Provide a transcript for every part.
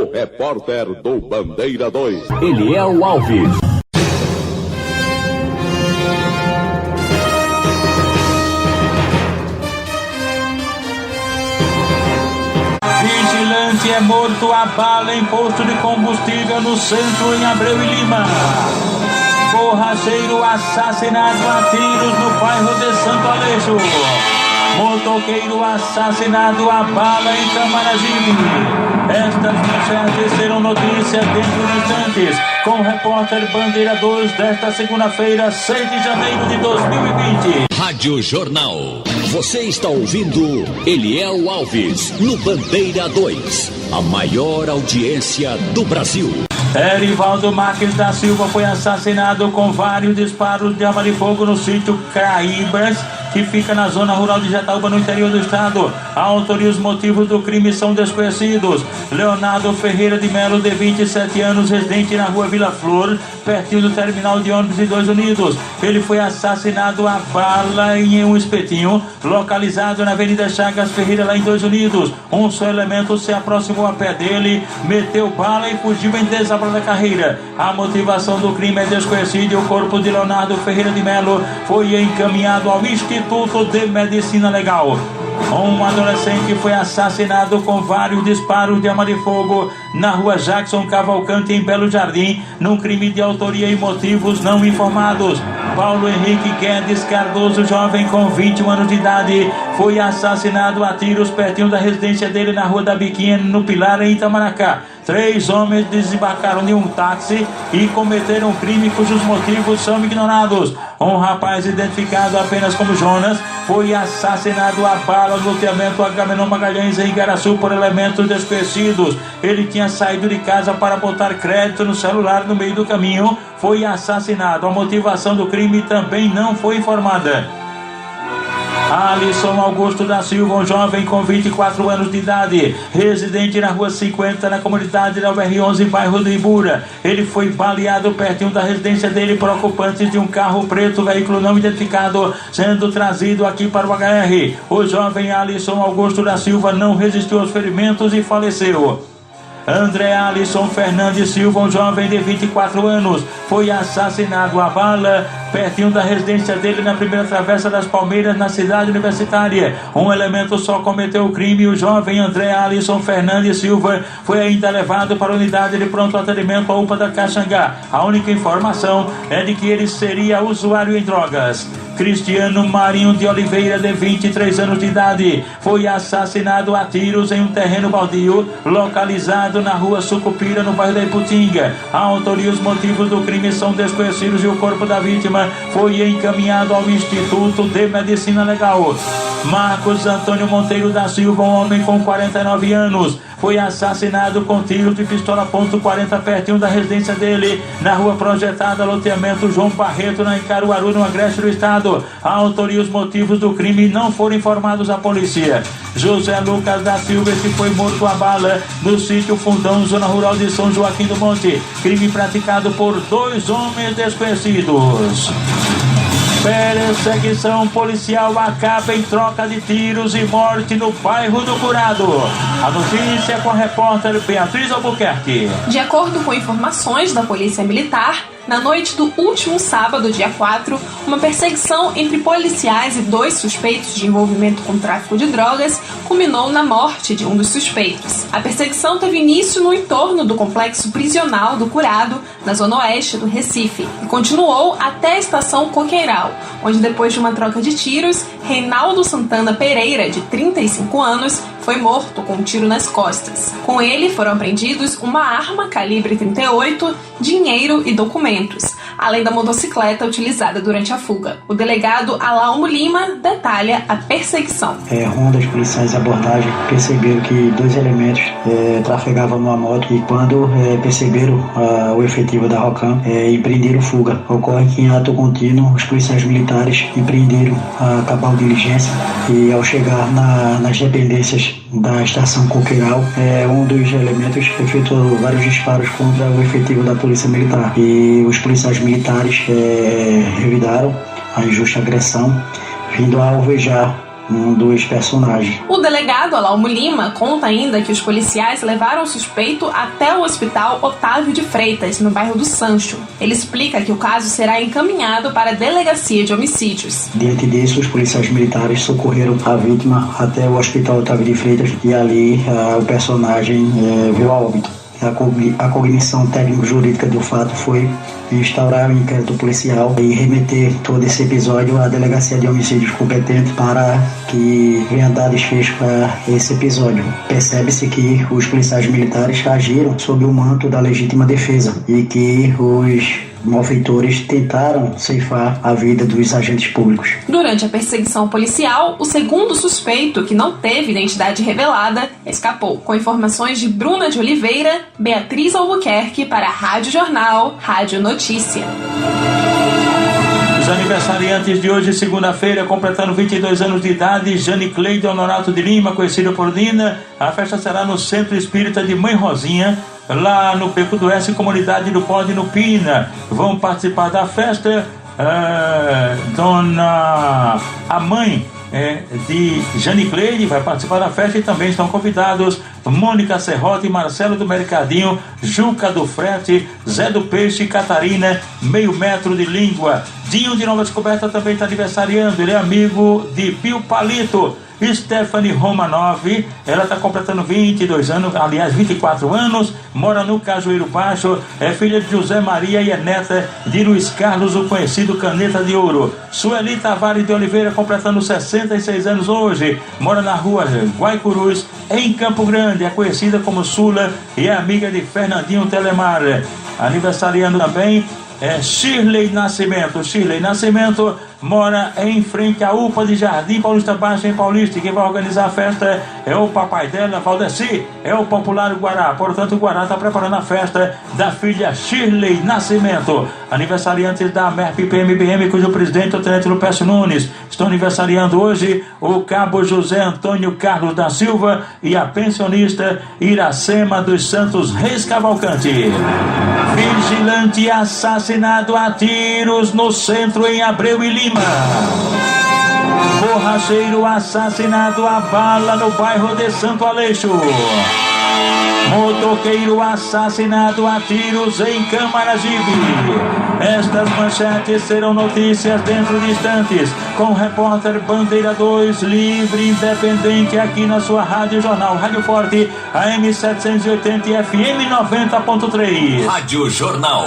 o repórter do Bandeira 2, Eliel Alves. Vigilante é morto a bala em posto de combustível no centro, em Abreu e Lima. Borracheiro assassinado a tiros no bairro de Santo Aleixo. Motoqueiro assassinado a bala em Camaragibe. Estas manchetes serão notícia dentro de instantes, com o repórter Bandeira 2 desta segunda-feira, 6 de janeiro de 2020. Rádio Jornal. Você está ouvindo Eliel Alves no Bandeira 2, a maior audiência do Brasil. Erivaldo Marques da Silva foi assassinado com vários disparos de arma de fogo no sítio Craíbas, que fica na zona rural de Jataúba, no interior do estado. A autoria e os motivos do crime são desconhecidos. Leonardo Ferreira de Melo, de 27 anos, residente na rua Vila Flor, pertinho do terminal de ônibus de Dois Unidos. Ele foi assassinado a bala em um espetinho, localizado na Avenida Chagas Ferreira, lá em Dois Unidos. Um só elemento se aproximou a pé dele, meteu bala e fugiu em desabro da carreira. A motivação do crime é desconhecida e o corpo de Leonardo Ferreira de Melo foi encaminhado ao Instituto de Medicina Legal. Um adolescente foi assassinado com vários disparos de arma de fogo na rua Jackson Cavalcante, em Belo Jardim, num crime de autoria e motivos não informados. Paulo Henrique Guedes Cardoso, jovem com 21 anos de idade, foi assassinado a tiros pertinho da residência dele na rua da Biquinha, no Pilar, em Itamaracá. 3 homens desembarcaram de um táxi e cometeram um crime cujos motivos são ignorados. Um rapaz identificado apenas como Jonas foi assassinado a bala no loteamento Agamenon Magalhães, em Igaraçu, por elementos desconhecidos. Ele tinha saído de casa para botar crédito no celular. No meio do caminho foi assassinado. A motivação do crime também não foi informada. Alisson Augusto da Silva, um jovem com 24 anos de idade, residente na rua 50, na comunidade da UR11, bairro do Ibura. Ele foi baleado pertinho da residência dele por ocupantes de um carro preto, veículo não identificado, sendo trazido aqui para o HR. O jovem Alisson Augusto da Silva não resistiu aos ferimentos e faleceu. André Alisson Fernandes Silva, um jovem de 24 anos, foi assassinado a bala pertinho da residência dele na primeira travessa das Palmeiras, na cidade universitária. Um elemento só cometeu o crime. O jovem André Alisson Fernandes Silva foi ainda levado para a unidade de pronto atendimento, a UPA da Caxangá. A única informação é de que ele seria usuário em drogas. Cristiano Marinho de Oliveira, de 23 anos de idade, foi assassinado a tiros em um terreno baldio localizado na rua Sucupira, no bairro da Iputinga. A autoria e os motivos do crime são desconhecidos e o corpo da vítima foi encaminhado ao Instituto de Medicina Legal. Marcos Antônio Monteiro da Silva, um homem com 49 anos, foi assassinado com tiros de pistola .40 pertinho da residência dele, na rua Projetada, loteamento João Barreto, na Caruaru, no Agreste do Estado. A autoria e os motivos do crime não foram informados à polícia. José Lucas da Silva, que foi morto a bala no sítio Fundão, zona rural de São Joaquim do Monte. Crime praticado por 2 homens desconhecidos. Perseguição policial acaba em troca de tiros e morte no bairro do Curado. A notícia é com a repórter Beatriz Albuquerque. De acordo com informações da Polícia Militar, na noite do último sábado, dia 4, uma perseguição entre policiais e 2 suspeitos de envolvimento com tráfico de drogas culminou na morte de um dos suspeitos. A perseguição teve início no entorno do complexo prisional do Curado, na zona oeste do Recife, e continuou até a estação Coqueiral, onde, depois de uma troca de tiros, Reinaldo Santana Pereira, de 35 anos, foi morto com um tiro nas costas. Com ele foram apreendidos uma arma calibre 38, dinheiro e documentos, além da motocicleta utilizada durante a fuga. O delegado Alaomo Lima detalha a perseguição. Rondas policiais de abordagem perceberam que 2 elementos trafegavam numa moto e, quando perceberam o efetivo da ROCAM, empreenderam fuga. Ocorre que, em ato contínuo, os policiais militares empreenderam a cabal diligência e, ao chegar nas dependências da estação Coqueiral, um dos elementos efetuou vários disparos contra o efetivo da Polícia Militar, e os policiais militares revidaram a injusta agressão, vindo a alvejar um dos personagens. O delegado Alalmo Lima conta ainda que os policiais levaram o suspeito até o hospital Otávio de Freitas, no bairro do Sancho. Ele explica que o caso será encaminhado para a delegacia de homicídios. Diante disso, os policiais militares socorreram a vítima até o hospital Otávio de Freitas e ali o personagem veio a óbito. A cognição técnico-jurídica do fato foi instaurar um inquérito policial e remeter todo esse episódio à delegacia de homicídios competente para que venha dar desfecho a esse episódio. Percebe-se que os policiais militares agiram sob o manto da legítima defesa e que os malfeitores tentaram ceifar a vida dos agentes públicos. Durante a perseguição policial, o segundo suspeito, que não teve identidade revelada, escapou. Com informações de Bruna de Oliveira, Beatriz Albuquerque para a Rádio Jornal, Rádio Notícia. Os aniversariantes de hoje, segunda-feira, completando 22 anos de idade, Jane Cleide Honorato de Lima, conhecido por Nina. A festa será no Centro Espírita de Mãe Rosinha, lá no Beco do Oeste, comunidade do Pode, no Pina. Vão participar da festa a mãe de Jane Cleide vai participar da festa, e também estão convidados Mônica Serrote, Marcelo do Mercadinho, Juca do Frete, Zé do Peixe, Catarina, Meio Metro de Língua. Dinho de Nova Descoberta também está aniversariando, ele é amigo de Pio Palito. Stephanie Romanov, ela está completando 22 anos, aliás 24 anos, mora no Cajueiro Baixo, é filha de José Maria e é neta de Luiz Carlos, o conhecido Caneta de Ouro. Sueli Tavares de Oliveira, completando 66 anos hoje, mora na rua Guaicurus, em Campo Grande, é conhecida como Sula e é amiga de Fernandinho Telemar. Aniversariando também Shirley Nascimento. Shirley Nascimento mora em frente à UPA de Jardim Paulista Baixo, em Paulista. Quem vai organizar a festa é o papai dela, Valdeci, é o popular Guará. Portanto, o Guará está preparando a festa da filha Shirley Nascimento. Aniversariantes da MERP PMBM, cujo presidente é o tenente Lupécio Nunes. Estão aniversariando hoje o cabo José Antônio Carlos da Silva e a pensionista Iracema dos Santos Reis Cavalcante. Vigilante assassinado a tiros no centro em Abreu e Lima. Borracheiro assassinado a bala no bairro de Santo Aleixo. Motoqueiro assassinado a tiros em Camaragibe. Estas manchetes serão notícias dentro de instantes, com o repórter Bandeira 2, livre e independente, aqui na sua Rádio Jornal, Rádio Forte, AM 780 e FM 90.3. Rádio Jornal.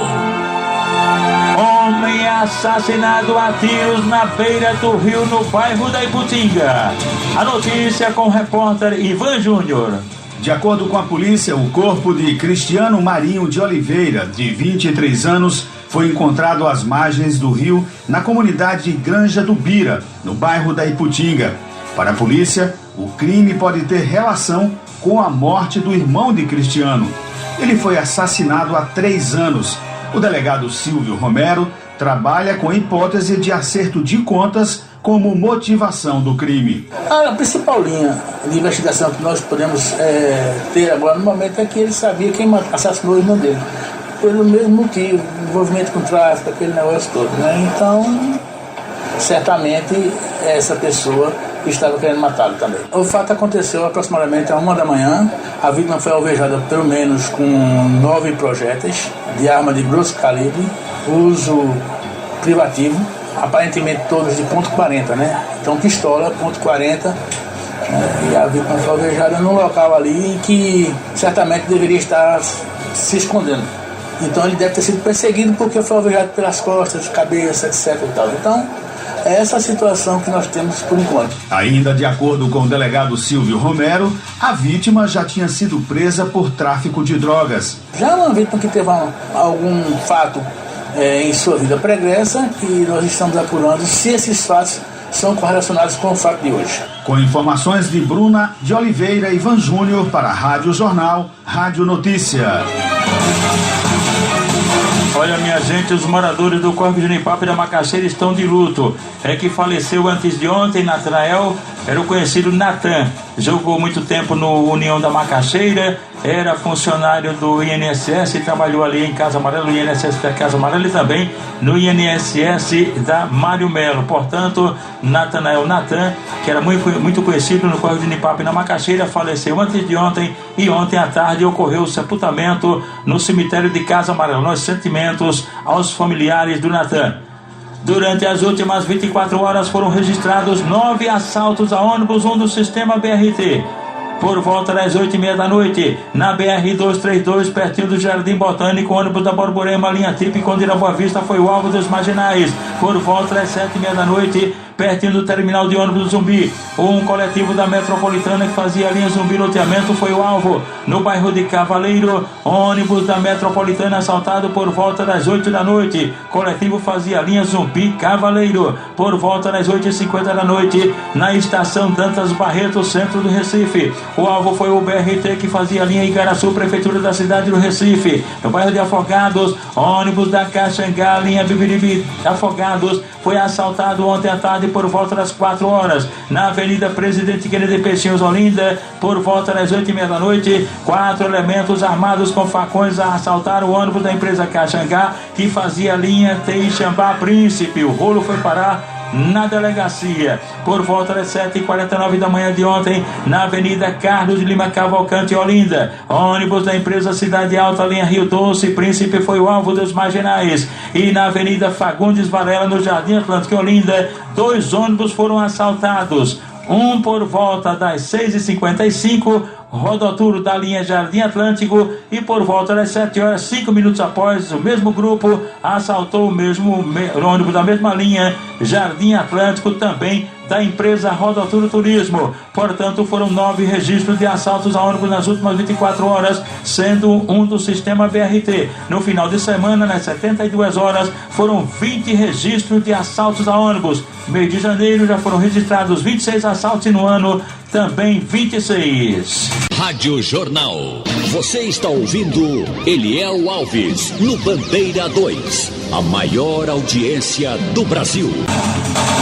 Homem assassinado a tiros na beira do rio, no bairro da Iputinga. A notícia com o repórter Ivan Júnior. De acordo com a polícia, o corpo de Cristiano Marinho de Oliveira, de 23 anos, foi encontrado às margens do rio, na comunidade Granja do Bira, no bairro da Iputinga. Para a polícia, o crime pode ter relação com a morte do irmão de Cristiano. Ele foi assassinado há 3 anos. O delegado Silvio Romero trabalha com a hipótese de acerto de contas como motivação do crime. A principal linha de investigação que nós podemos ter agora no momento é que ele sabia quem assassinou o irmão dele. Pelo mesmo motivo, envolvimento com tráfico, aquele negócio todo, né? Então, certamente, essa pessoa estava querendo matá-lo também. O fato aconteceu aproximadamente às 1 da manhã. A vítima foi alvejada pelo menos com 9 projéteis de arma de grosso calibre, uso privativo, aparentemente todos de .40, né? Então pistola, .40, e a vítima foi alvejada num local ali que certamente deveria estar se escondendo. Então ele deve ter sido perseguido porque foi alvejado pelas costas, cabeça, etc. e tal. Então, é essa a situação que nós temos por enquanto. Ainda de acordo com o delegado Silvio Romero, a vítima já tinha sido presa por tráfico de drogas. Já uma vítima que teve algum fato em sua vida pregressa, e nós estamos apurando se esses fatos são correlacionados com o fato de hoje. Com informações de Bruna de Oliveira e Ivan Júnior para a Rádio Jornal, Rádio Notícia. Olha, minha gente, os moradores do Corpo de Genipapo e da Macaxeira estão de luto. É que faleceu antes de ontem, Natanael, era o conhecido Natan, jogou muito tempo no União da Macaxeira, era funcionário do INSS e trabalhou ali em Casa Amarela, no INSS da Casa Amarela e também no INSS da Mário Melo. Portanto, Natanael Natan, que era muito conhecido no Córrego de Nipape na Macaxeira, faleceu antes de ontem e ontem à tarde ocorreu o sepultamento no cemitério de Casa Amarela. Nossos sentimentos aos familiares do Natan. Durante as últimas 24 horas foram registrados 9 assaltos a ônibus, um do sistema BRT. Por volta das 8h30 da noite, na BR-232, pertinho do Jardim Botânico, o ônibus da Borborema, linha típica, onde na Boa Vista foi o alvo dos marginais. Por volta das 7h30 da noite, pertinho do terminal de ônibus do Zumbi, um coletivo da Metropolitana que fazia a linha Zumbi loteamento foi o alvo. No bairro de Cavaleiro, ônibus da Metropolitana assaltado por volta das 8 da noite. Coletivo fazia a linha Zumbi Cavaleiro. Por volta das 8h50 da noite, na estação Dantas Barreto, centro do Recife. O alvo foi o BRT que fazia a linha Igaraçu, prefeitura da cidade do Recife. No bairro de Afogados, ônibus da Caxangá, linha Bibiribi Afogados, foi assaltado ontem à tarde por volta das 4 horas. Na Avenida Presidente Kennedy Peixinhos, Olinda, por volta das 8h30 da noite, 4 elementos armados com facões assaltaram o ônibus da empresa Caxangá, que fazia a linha Teixambá Príncipe. O rolo foi parar na delegacia. Por volta das 7h49 da manhã de ontem, na Avenida Carlos de Lima Cavalcante, Olinda, ônibus da empresa Cidade Alta, linha Rio Doce Príncipe, foi o alvo dos marginais. E na Avenida Fagundes Varela, no Jardim Atlântico, Olinda, 2 ônibus foram assaltados. Um por volta das 6h55, Rodoturo da linha Jardim Atlântico, e por volta das 7 horas, 5 minutos após, o mesmo grupo assaltou o mesmo ônibus da mesma linha Jardim Atlântico, também da empresa Rodoturo Turismo. Portanto, foram 9 registros de assaltos a ônibus nas últimas 24 horas, sendo um do sistema BRT. No final de semana, nas 72 horas, foram 20 registros de assaltos a ônibus. Mês de janeiro já foram registrados 26 assaltos e no ano também 26. Rádio Jornal. Você está ouvindo Eliel Alves no Bandeira 2, a maior audiência do Brasil.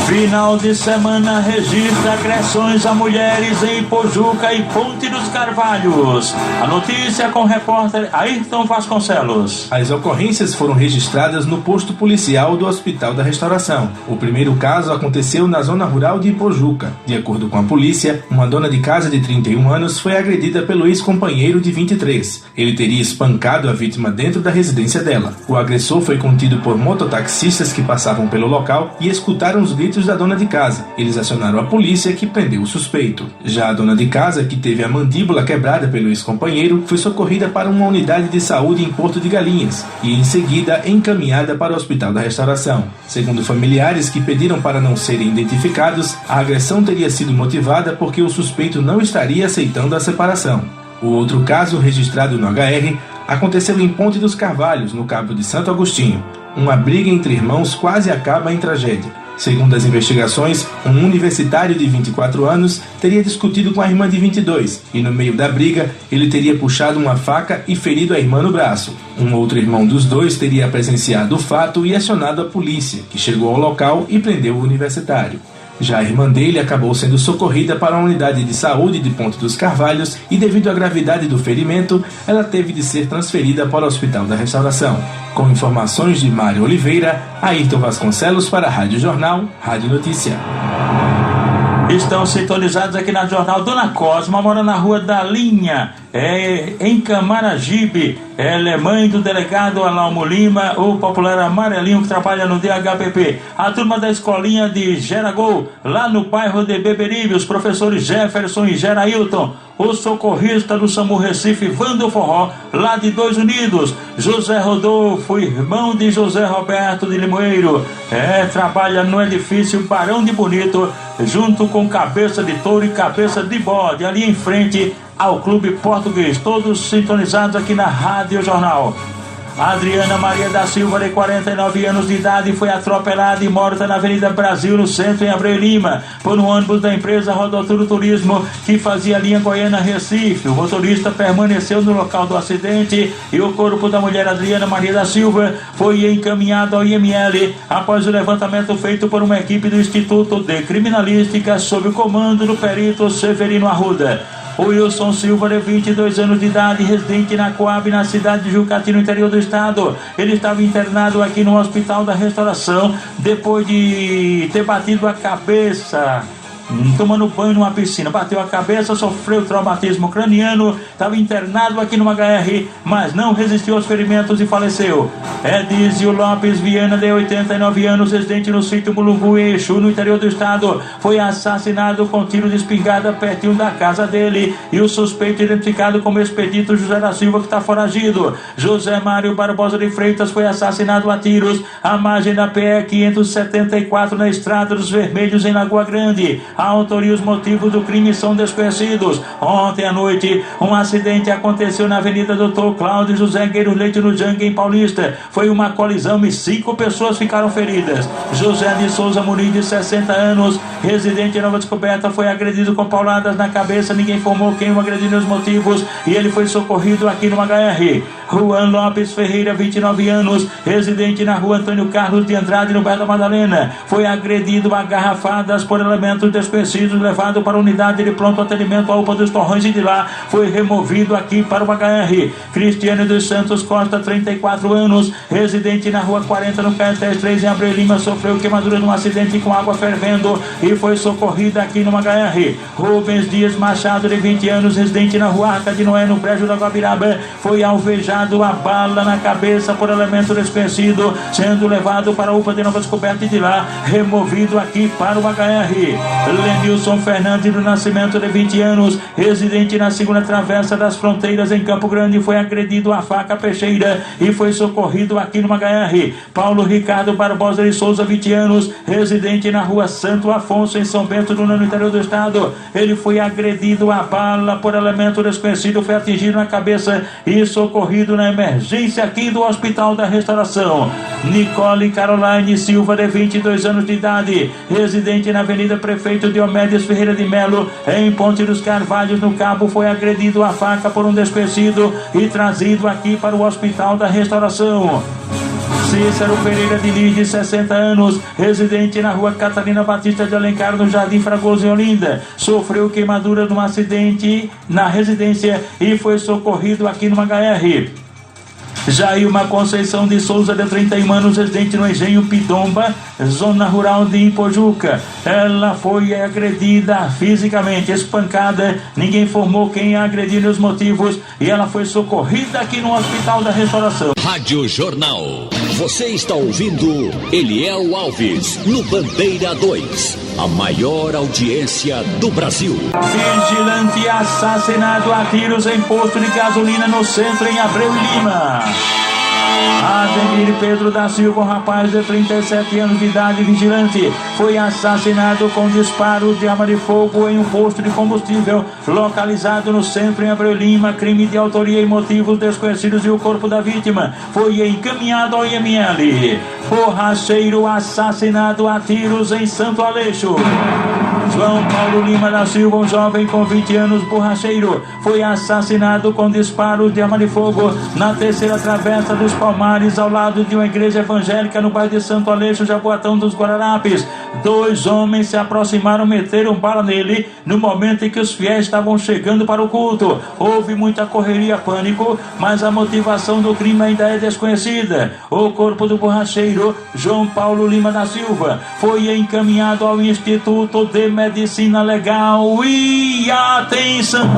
Final de semana registra agressões a mulheres em Pojuca e Ponte dos Carvalhos. A notícia com o repórter Ayrton Vasconcelos. As ocorrências foram registradas no posto policial do Hospital da Restauração. O primeiro caso aconteceu na zona rural de Pojuca. De acordo com a polícia, uma dona de casa de 31 anos foi agredida pelo ex-companheiro de 23. Ele teria espancado a vítima dentro da residência dela. O agressor foi contido por mototaxistas que passavam pelo local e escutaram os gritos da dona de casa. Eles acionaram a polícia, que prendeu o suspeito. Já a dona de casa, que teve a mandíbula quebrada pelo ex-companheiro, foi socorrida para uma unidade de saúde em Porto de Galinhas e em seguida encaminhada para o Hospital da Restauração. Segundo familiares que pediram para não serem identificados, a agressão teria sido motivada porque o suspeito não estaria aceitando a separação. O outro caso, registrado no HR, aconteceu em Ponte dos Carvalhos, no Cabo de Santo Agostinho. Uma briga entre irmãos quase acaba em tragédia. Segundo as investigações, um universitário de 24 anos teria discutido com a irmã de 22 e, no meio da briga, ele teria puxado uma faca e ferido a irmã no braço. Um outro irmão dos dois teria presenciado o fato e acionado a polícia, que chegou ao local e prendeu o universitário. Já a irmã dele acabou sendo socorrida para a unidade de saúde de Ponte dos Carvalhos e, devido à gravidade do ferimento, ela teve de ser transferida para o Hospital da Restauração. Com informações de Mário Oliveira, Ayrton Vasconcelos para a Rádio Jornal, Rádio Notícia. Estão sintonizados aqui na Jornal. Dona Cosma mora na Rua da Linha, em Camaragibe. Ela é mãe do delegado Alalmo Lima, o popular Amarelinho, que trabalha no DHPP. A turma da escolinha de Geragol, lá no bairro de Beberibe, os professores Jefferson e Gerailton. O socorrista do SAMU Recife, Vando Forró, lá de Dois Unidos. José Rodolfo, irmão de José Roberto de Limoeiro. Trabalha no edifício Barão de Bonito, junto com Cabeça de Touro e Cabeça de Bode, ali em frente ao Clube Português. Todos sintonizados aqui na Rádio Jornal. Adriana Maria da Silva, de 49 anos de idade, foi atropelada e morta na Avenida Brasil, no centro, em Abreu Lima, por um ônibus da empresa Rodoturo Turismo, que fazia a linha Goiânia-Recife. O motorista permaneceu no local do acidente e o corpo da mulher Adriana Maria da Silva foi encaminhado ao IML após o levantamento feito por uma equipe do Instituto de Criminalística sob o comando do perito Severino Arruda. O Wilson Silva, de 22 anos de idade, residente na Coab, na cidade de Jucati, no interior do estado. Ele estava internado aqui no Hospital da Restauração depois de ter batido a cabeça tomando banho numa piscina. Bateu a cabeça, sofreu traumatismo craniano, estava internado aqui no HR, mas não resistiu aos ferimentos e faleceu. Edísio Lopes Viana, de 89 anos, residente no sítio Mulungu, em Exu, no interior do estado, foi assassinado com tiro de espingarda pertinho da casa dele, e o suspeito identificado como Expedito José da Silva, que está foragido. José Mário Barbosa de Freitas foi assassinado a tiros à margem da PE 574, na Estrada dos Vermelhos, em Lagoa Grande. A autoria e os motivos do crime são desconhecidos. Ontem à noite, um acidente aconteceu na Avenida Doutor Cláudio José Gueiro Leite, no Jangue, em Paulista. Foi uma colisão e 5 pessoas ficaram feridas. José de Souza Muniz, de 60 anos, residente em Nova Descoberta, foi agredido com pauladas na cabeça. Ninguém informou quem o agrediu e os motivos, e ele foi socorrido aqui no HR. Juan Lopes Ferreira, 29 anos, residente na rua Antônio Carlos de Andrade, no bairro da Madalena, foi agredido a garrafadas por elementos desconhecidos, levado para a unidade de pronto atendimento à UPA dos Torrões, e de lá foi removido aqui para o HR. Cristiano dos Santos Costa, 34 anos, residente na rua 40, no Caetés 3, em Abreu Lima, sofreu queimadura num acidente com água fervendo e foi socorrido aqui no HR. Rubens Dias Machado, de 20 anos, residente na rua Arca de Noé, no Brejo da Guabiraba, foi alvejado a bala na cabeça por elemento desconhecido, sendo levado para a UPA de Nova Descoberta e de lá removido aqui para o HR. Lenilson Fernandes do Nascimento, de 20 anos, residente na segunda travessa das Fronteiras, em Campo Grande, foi agredido a faca peixeira e foi socorrido aqui no HR. Paulo Ricardo Barbosa de Souza, 20 anos, residente na rua Santo Afonso, em São Bento do Una, no interior do estado, ele foi agredido a bala por elemento desconhecido, foi atingido na cabeça e socorrido na emergência aqui do Hospital da Restauração. Nicole Caroline Silva, de 22 anos de idade, residente na Avenida Prefeito Diomedes Ferreira de Melo, em Ponte dos Carvalhos, no Cabo, foi agredido a faca por um desconhecido e trazido aqui para o Hospital da Restauração. Cícero Pereira de Liz, de 60 anos, residente na rua Catarina Batista de Alencar, no Jardim Fragoso, em Olinda, sofreu queimadura num acidente na residência e foi socorrido aqui no HR. Jailma Conceição de Souza, de 31 anos, residente no Engenho Pidomba, zona rural de Ipojuca. Ela foi agredida fisicamente, espancada, ninguém informou quem a agrediu e os motivos, e ela foi socorrida aqui no Hospital da Restauração. Rádio Jornal. Você está ouvindo Eliel Alves, no Bandeira 2, a maior audiência do Brasil. Vigilante assassinado a tiros em posto de gasolina no centro, em Abreu Lima. Ademir Pedro da Silva, um rapaz de 37 anos de idade, vigilante, foi assassinado com disparo de arma de fogo em um posto de combustível localizado no centro, em Abreu Lima. Crime de autoria e motivos desconhecidos, e o corpo da vítima foi encaminhado ao IML. Borracheiro assassinado a tiros em Santo Aleixo. João Paulo Lima da Silva, um jovem com 20 anos, borracheiro, foi assassinado com disparos de arma de fogo na terceira travessa dos Palmares, ao lado de uma igreja evangélica no bairro de Santo Aleixo, Jaboatão dos Guararapes. 2 homens se aproximaram, meteram bala nele no momento em que os fiéis estavam chegando para o culto. Houve muita correria, pânico, mas a motivação do crime ainda é desconhecida. O corpo do borracheiro João Paulo Lima da Silva foi encaminhado ao Instituto de Medicina Legal. E atenção!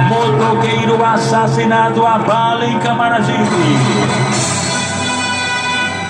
Motoqueiro assassinado a bala em Camaragibe.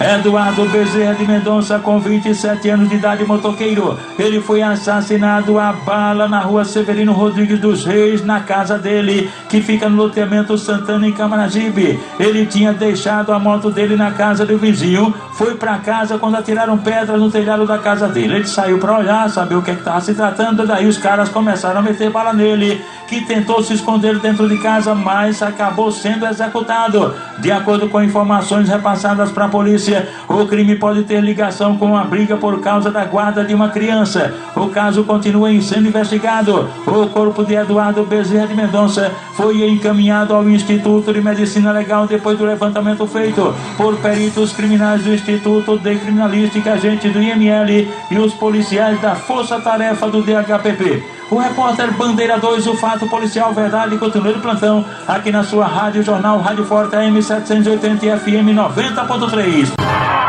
Eduardo Bezerra de Mendonça, com 27 anos de idade, motoqueiro. Ele foi assassinado a bala na rua Severino Rodrigues dos Reis, na casa dele, que fica no loteamento Santana, em Camaragibe. Ele tinha deixado a moto dele na casa do vizinho, foi para casa quando atiraram pedras no telhado da casa dele. Ele saiu para olhar, saber o que estava se tratando, daí os caras começaram a meter bala nele, que tentou se esconder dentro de casa, mas acabou sendo executado. De acordo com informações repassadas para a polícia, o crime pode ter ligação com uma briga por causa da guarda de uma criança. O caso continua sendo investigado. O corpo de Eduardo Bezerra de Mendonça foi encaminhado ao Instituto de Medicina Legal depois do levantamento feito por peritos criminais do Instituto de Criminalística, agentes do IML e os policiais da Força Tarefa do DHPP. O repórter Bandeira 2, o fato policial verdade, continua de plantão aqui na sua Rádio Jornal Rádio Forte AM 780 FM 90.3.